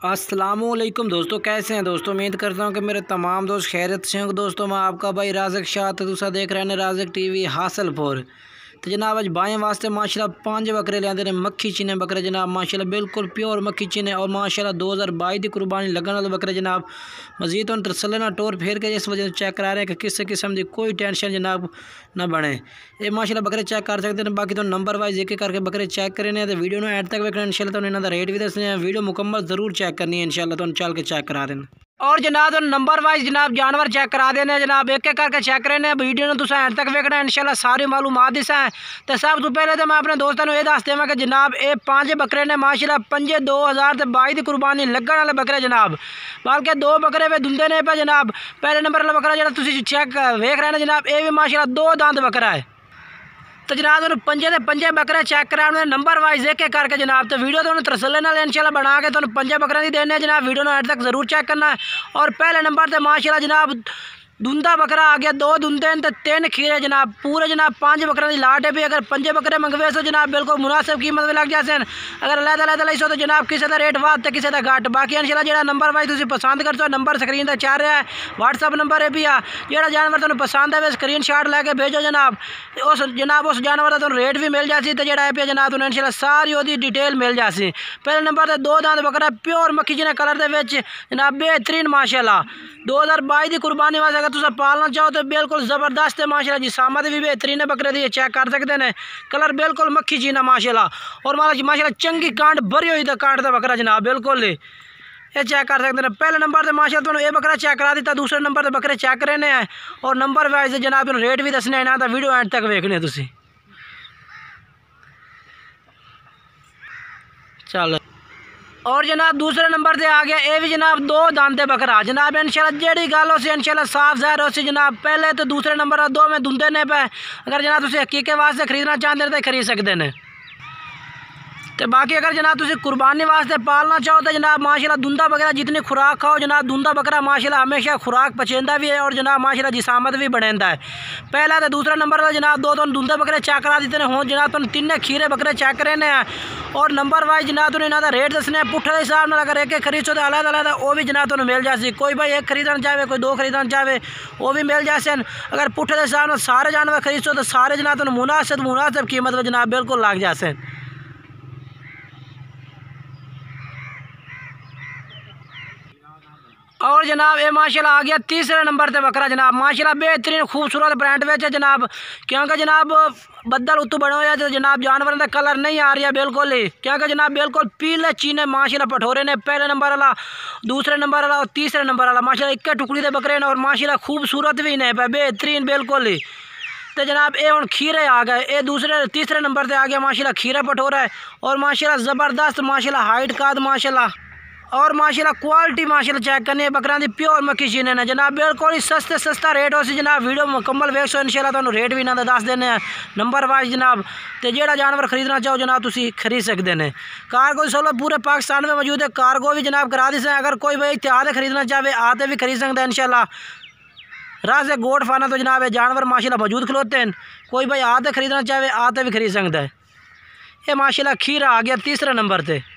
अस्सलामुअलैकुम दोस्तों, कैसे हैं दोस्तों। उम्मीद करता हूं कि मेरे तमाम दोस्त खैरियत से होंगे। दोस्तों मैं आपका भाई राज़िक शाह तुसा देख रहे हैं राज़िक टीवी हासलपुर। तो जनाब अज बाएँ वास्ते माशाल्लाह 5 बकरे लिया ने मक्खी चीने बकरे जनाब माशाल्लाह बिल्कुल प्योर मक्खी चीने और माशाल्लाह 2022 की कुर्बानी लगने वाले बकरे जनाब। मजीद तो तसल्ली ना टोर फेर के इस वजह से चेक करा रहे हैं कि किसी किस्म की कोई टेंशन जनाब ना बने। ये माशाल्लाह बकरे चेक कर सकते हैं। बाकी तो नंबर वाइज एक करके बकरे चेक करने तो वीडियो एंड तक वेखना इंशाल्लाह। तो इन्हों का रेट भी दसने हैं, वीडियो मुकम्मल जरूर चेक करनी है इंशाल्लाह। तो चल के चेक करा देना और जनाब नंबर वाइज जनाब जानवर चेक करा देने जनाब। एक एक करके चेक करने वीडियो ने तुम एंड तक वेखना इंशाल्लाह। सारी मालूमात दिस है। तो सब तो पहले तो मैं अपने दोस्तों को यह दस देव कि जनाब ये 5 बकरे ने माशाल्लाह 5 2022 की कुर्बानी लगने वाले बकरे जनाब। बल्कि 2 बकरे वे दुंदे ने पे जनाब। पहले नंबर वाला बकरा जो तुम चेक वेख रहे हैं जनाब, ये भी माशाल्लाह 2 दांत बकरा है। तो जनाब उन्होंने 5 के 5 बकरे चेक करा नंबर वाइज एक करके जनाब। तो वीडियो तो तसल्ली नाल इंशाल्लाह बना के 5 बकरे की देने जनाब। वीडियो एंड तक जरूर चेक करना है। और पहले नंबर पर माशाल्लाह जनाब दुंदा बकरा आ गया, 2 दुंदे तो 3 खीरे जनाब। पूरे जनाब 5 बकरों की लाट है भी। अगर 5 बकरे मंगवे सो जनाब बिल्कुल मुनासिब कीमत में लग जाते हैं। अगर अलग ली सो तो जनाब किसी का रेट वाद तो किसी का घट। बाकी इंशाल्लाह जो नंबर वाइज तुम पसंद कर सो नंबर स्क्रीन पर चल रहा है, व्हाट्सअप नंबर भी आ। जो जानवर तुम्हें पसंद है स्क्रीन शॉट लैके भेजो जनाब। उस जानवर का तुम रेट भी मिल जासी। तो जोड़ा है जनाब तुम्हें इंशाल्लाह सारी वो डिटेल मिल जासी। पहले नंबर पर 2 दांत बकरा प्योर मक्खी जिन्हें कलर के जनाब बेहतरीन माशाल्लाह 2022 की कुर्बानी वास्ते अगर तुम पालना चाहो तो बिल्कुल ज़बरदस्त है माशाल्लाह जी। सामत भी बेहतरीन है बकरे दी, चेक कर सकते हैं। कलर बिल्कुल मक्खी चीना माशाल्लाह। और माशाल्लाह चंगी कांट भरी हुई तो कांट का बकरा जनाब बिल्कुल ये चेक कर सकते हैं। पहले नंबर पर माशाल्लाह तुम ये बकरा चेक करा दिता। दूसरे नंबर पर बकरे चेक करने हैं और नंबर वाइज जनाब रेट भी दसने हैं ना। तो वीडियो एंड तक वेखने तुसी चल। और जनाब दूसरे नंबर से आ गया ये भी जनाब 2 दांते बकरा जनाब। इंशाल्लाह जेड़ी गल हो सी इंशाल्लाह साफ ज़ाहिर हो सी जनाब। पहले तो दूसरे नंबर पर 2 में दुंदे ने पे। अगर जनाब तुम हकीके वास्ते खरीदना चाहते तो खरीद सकते हैं। तो बाकी अगर जनाब तुम कुर्बानी वास्ते पालना चाहो तो जनाब माशाल्लाह दुंदा बकरा जितनी खुराक खाओ जनाब दुंदा बकरा माशाल्लाह हमेशा खुराक पचेंदा भी है और जनाब माशाल्लाह जिसामत भी बढ़ेंदा है। पहला तो दूसरा नंबर पर जनाब 2 दुंदे बकरे चेक करा देते हो जनाब। तुम 3 खीरे बकरे चेक करने हैं और नंबर वाइज जनाब तुम इन्हों का रेट दसने पुट्ठे के हिसाब से। अगर एक खरीदो तो अलग अलग वो भी जनाब तुम्हें मिल जासी। कोई भाई 1 खरीदना चाहे, कोई 2 खरीदना चाहे वो भी मिल जासे। अगर पुट्ठे के हिसाब से सारे जानवर खरीदो तो सारे जनाब तुम्हें मुनासिब कीमत में जनाब बिल्कुल लग जासे। और जनाब ये माशाल्लाह आ गया तीसरे नंबर पे बकरा जनाब। माशाल्लाह बेहतरीन खूबसूरत ब्रांड में जनाब। क्योंकि जनाब बदल उतू बने हुए तो जनाब जानवर का कलर नहीं आ रहा बिल्कुल ही। क्योंकि जनाब बिल्कुल पीले चीने माशाल्लाह पठोरे ने। पहले नंबर वाला, दूसरे नंबर वाला और तीसरे नंबर वाला माशाल्लाह 1 टुकड़ी के बकरे ने और माशाल्लाह खूबसूरत भी ने पे बेहतरीन बिल्कुल ही। तो जनाब ये हूँ खीरे आ गए। ये तीसरे नंबर पर आ गया माशाल्लाह खीरा पठोरा है और माशाल्लाह ज़बरदस्त माशाल्लाह हाइट काद माशाल्लाह और माशाल्लाह क्वालिटी माशाल्लाह चेक करनी है बकरा की प्योर मक्खी चीने ने जनाब। बिल्कुल ही सस्ता रेट हो सी जनाब। वीडियो मुकम्मल वेख सो इंशाल्लाह तुहानू रेट भी इन्हां दा दस देने नंबर वाइज जनाब। तो जेड़ा जानवर खरीदना चाहो जनाब तुसी खरीद सकते हैं। कार्गो सहूलत पूरे पाकिस्तान में मौजूद है। कार्गो भी जनाब करा दी है। अगर कोई भाई इत्तेहाद खरीदना चाहे आते भी खरीद सकते हैं इंशाल्लाह। राज से गोट फाना तो जनाब जानवर माशाल्लाह मौजूद खलोते हैं। कोई भाई आते खरीदना चाहे आते भी खरीद सकता है। ये माशाल्लाह खीरा आ गया तीसरे नंबर पर।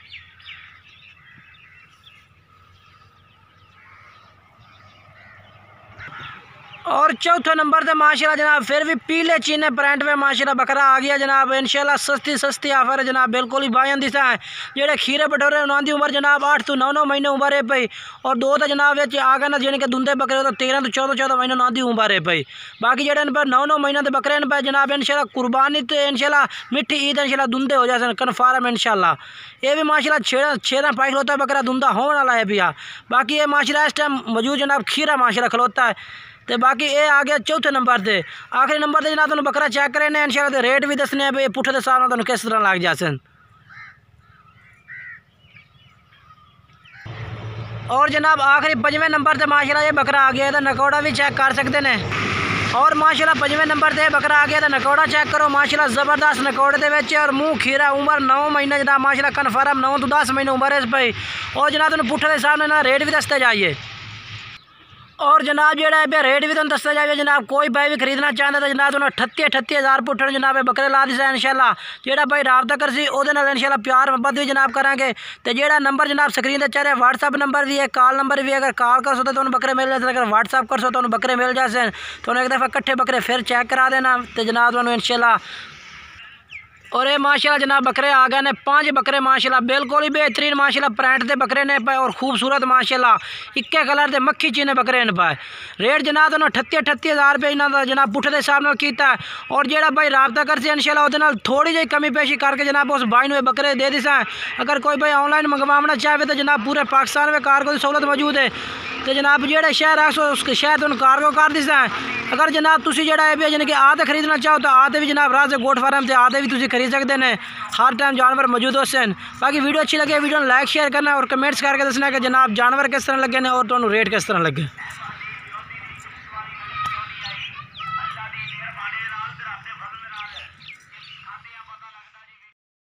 और चौथे नंबर पे माशाल्लाह जनाब फिर भी पीले चीने ब्रांड में माशाल्लाह बकरा आ गया जनाब। इंशाल्लाह सस्ती ऑफर है जनाब बिल्कुल ही बायन दिशा है। जेडे खीरे पटोरे उन्हों की उम्र जनाब 8 तो 9 महीने उम्र है पई और 2 तो जनाब आ गए ना जिन्हें के दुंदे बकरे तो 13 तो 14 महीने उन्हों की उम्र है पई। बाकी जेडे इन पर 9 महीने के बकरे पे जनाब इंशाल्लाह कुर्बानी तो इंशाल्लाह मिट्टी ईद इंशाल्लाह दुंदे हो जाए कन्फर्म इंशाल्लाह। ये भी माशाल्लाह 6 पाई खलोता है बकरा दुंदा होने वाला है भैया। बाकी ये माशाल्लाह इस टाइम मौजूद जनाब खीरा माशाल्लाह खलोता है। तो बाकी ये आ गया चौथे नंबर पे। आखिरी नंबर पर जनाब तुम बकरा चेक करें इंशाल्लाह रेट भी दसने भाई पुट्ठे के हिसाब से किस तरह लग जाते। और जनाब आखिरी 5वें नंबर पर माशाल्लाह ये बकरा आ गया। तो नकौड़ा भी चेक कर सकते हैं। और माशाल्लाह 5वें नंबर पर बकरा आ गया। तो नकौड़ा चेक करो माशाल्लाह ज़बरदस्त नकौड़े के और मुँह खीरा उम्र 9 महीने जनाब माशाल्लाह कन्फर्म 9 तो 10 महीने उम्र है इस भाई। और जनाब तुम पुट्ठे के हिसाब से रेट भी दसते जाइए। और जनाब जेड़ा है रेट भी तुम दसता जाए जनाब कोई भाई भी खरीदना चाहता तो जनाब तुम 38,000 पुट्ठन जनाब बकरे ला दिसा इंशाल्लाह जेड़ा भाई राबता करसी ओदे नाल इंशाल्लाह प्यार मोहब्बत भी जनाब करांगे ते जेड़ा नंबर जनाब स्क्रीन ते चल रहा व्हाट्सअप नंबर भी है कॉल नंबर भी है अगर कॉल कर सो तो तुम बकरे मिल जाते अगर व्हाट्सअप कर सो तो बकरे मिल जाते तो एक दफ़ा कट्ठे बकरे फिर चेक करा देना तो जनाब तुम इंशाल्लाह। और ये माशाल्लाह जनाब बकरे आ गए ने 5 बकरे माशाल्लाह बिल्कुल ही बेहतरीन माशाल्लाह प्रिंट दे बकरे ने पाए और खूबसूरत माशाल्लाह इक्के कलर दे मक्खी चीने बकरे ने पाए। रेट जनाब तो 38,000 रुपये इन्होंने जनाब पुट्ठे के हिसाब नाल कीता है और जेड़ा भाई राबता करसे इंशाल्लाह उहदे नाल थोड़ी जी कमी पेशी करके जनाब उस भाई ने बकरे दे दिसा। अगर कोई भाई ऑनलाइन मंगवाना चाहे तो जनाब पूरे पाकिस्तान में कार्गो की सहूलत मौजूद है तो जनाब जेड़े शहर है उसके शहर तो कार्गो कर दिसा है। अगर जनाब तुसी जेड़ा है यानी कि आते खरीदना चाहो तो आते भी जनाब राज गोट फार्म से आते भी तुसी खरीद सकते हैं हर टाइम जानवर मौजूद होते हैं। बाकी वीडियो अच्छी लगे वीडियो लाइक शेयर करना और कमेंट्स करके दसना कि जनाब जानवर किस तरह लगे और तुहानू रेट किस तरह लगे।